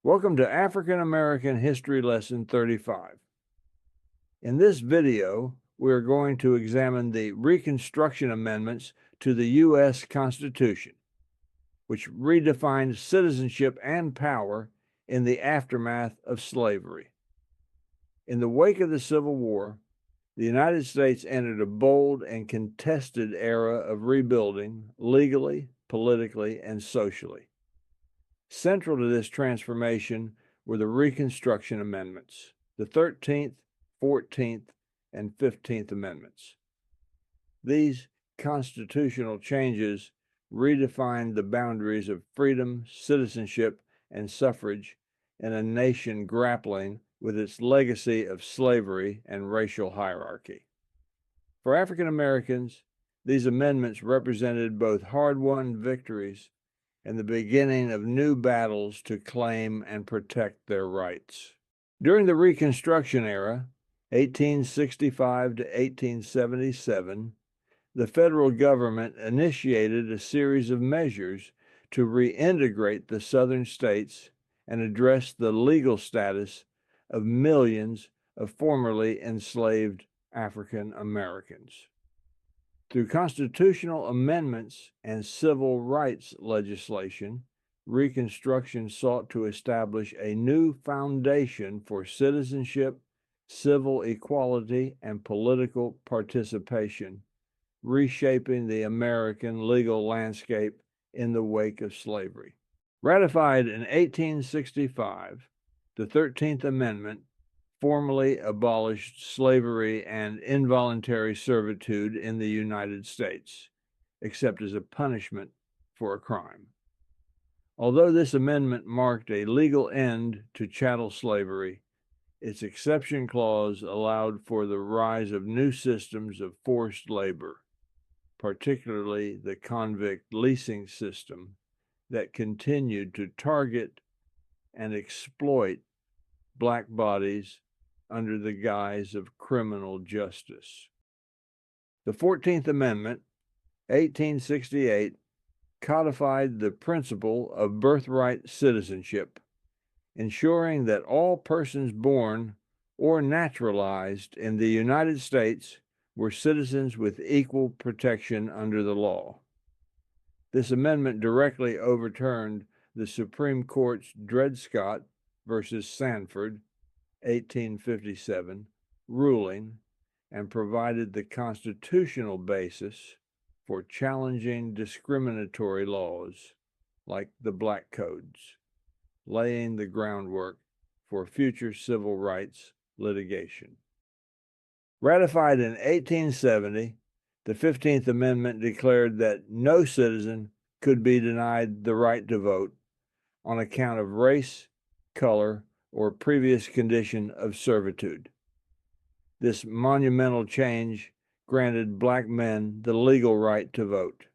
Welcome to African American History Lesson 35. In this video, we're going to examine the Reconstruction Amendments to the U.S. Constitution, which redefined citizenship and power in the aftermath of slavery. In the wake of the Civil War, the United States entered a bold and contested era of rebuilding legally, politically, and socially. Central to this transformation were the Reconstruction Amendments, the 13th, 14th, and 15th Amendments. These constitutional changes redefined the boundaries of freedom, citizenship, and suffrage in a nation grappling with its legacy of slavery and racial hierarchy. For African Americans, these amendments represented both hard-won victories and the beginning of new battles to claim and protect their rights. During the Reconstruction era, 1865 to 1877, the federal government initiated a series of measures to reintegrate the southern states and address the legal status of millions of formerly enslaved African Americans. Through constitutional amendments and civil rights legislation, Reconstruction sought to establish a new foundation for citizenship, civil equality, and political participation, reshaping the American legal landscape in the wake of slavery. Ratified in 1865, the 13th Amendment formally abolished slavery and involuntary servitude in the United States, except as a punishment for a crime. Although this amendment marked a legal end to chattel slavery, its exception clause allowed for the rise of new systems of forced labor, particularly the convict leasing system that continued to target and exploit Black bodies under the guise of criminal justice. The 14th Amendment, 1868, codified the principle of birthright citizenship, ensuring that all persons born or naturalized in the United States were citizens with equal protection under the law. This amendment directly overturned the Supreme Court's Dred Scott versus Sanford 1857 ruling and provided the constitutional basis for challenging discriminatory laws like the Black Codes, laying the groundwork for future civil rights litigation. Ratified in 1870, the 15th Amendment declared that no citizen could be denied the right to vote on account of race, color, or previous condition of servitude. This monumental change granted Black men the legal right to vote.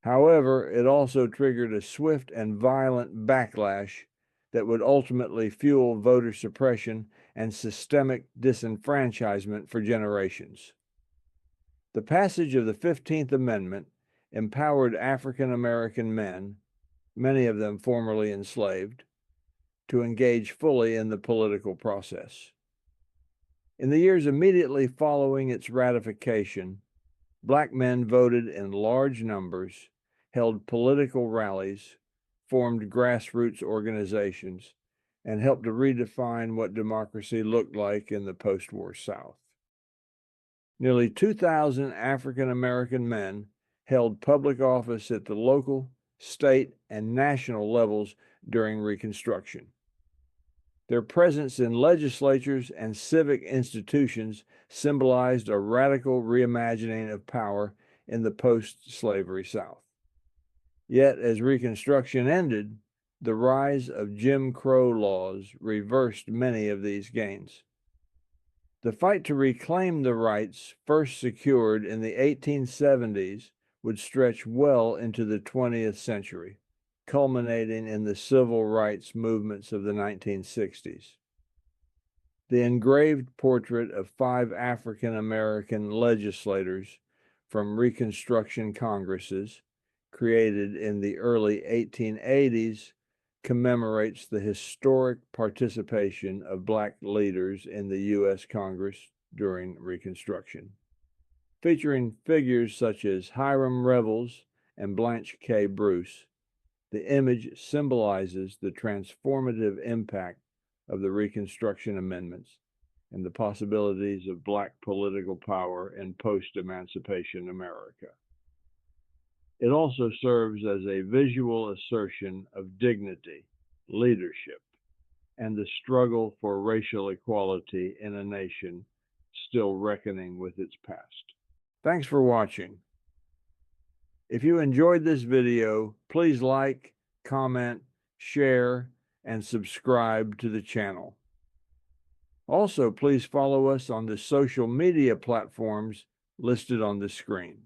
However, it also triggered a swift and violent backlash that would ultimately fuel voter suppression and systemic disenfranchisement for generations. The passage of the 15th Amendment empowered African American men, many of them formerly enslaved, to engage fully in the political process. In the years immediately following its ratification, Black men voted in large numbers, held political rallies, formed grassroots organizations, and helped to redefine what democracy looked like in the post-war South. Nearly 2,000 African American men held public office at the local, state, and national levels during Reconstruction. Their presence in legislatures and civic institutions symbolized a radical reimagining of power in the post-slavery South. Yet, as Reconstruction ended, the rise of Jim Crow laws reversed many of these gains. The fight to reclaim the rights first secured in the 1870s would stretch well into the 20th century, culminating in the civil rights movements of the 1960s. The engraved portrait of 5 African American legislators from Reconstruction Congresses, created in the early 1880s, commemorates the historic participation of Black leaders in the U.S. Congress during Reconstruction. Featuring figures such as Hiram Revels and Blanche K. Bruce, the image symbolizes the transformative impact of the Reconstruction Amendments and the possibilities of Black political power in post-emancipation America. It also serves as a visual assertion of dignity, leadership, and the struggle for racial equality in a nation still reckoning with its past. Thanks for watching. If you enjoyed this video, please like, comment, share, and subscribe to the channel. Also, please follow us on the social media platforms listed on the screen.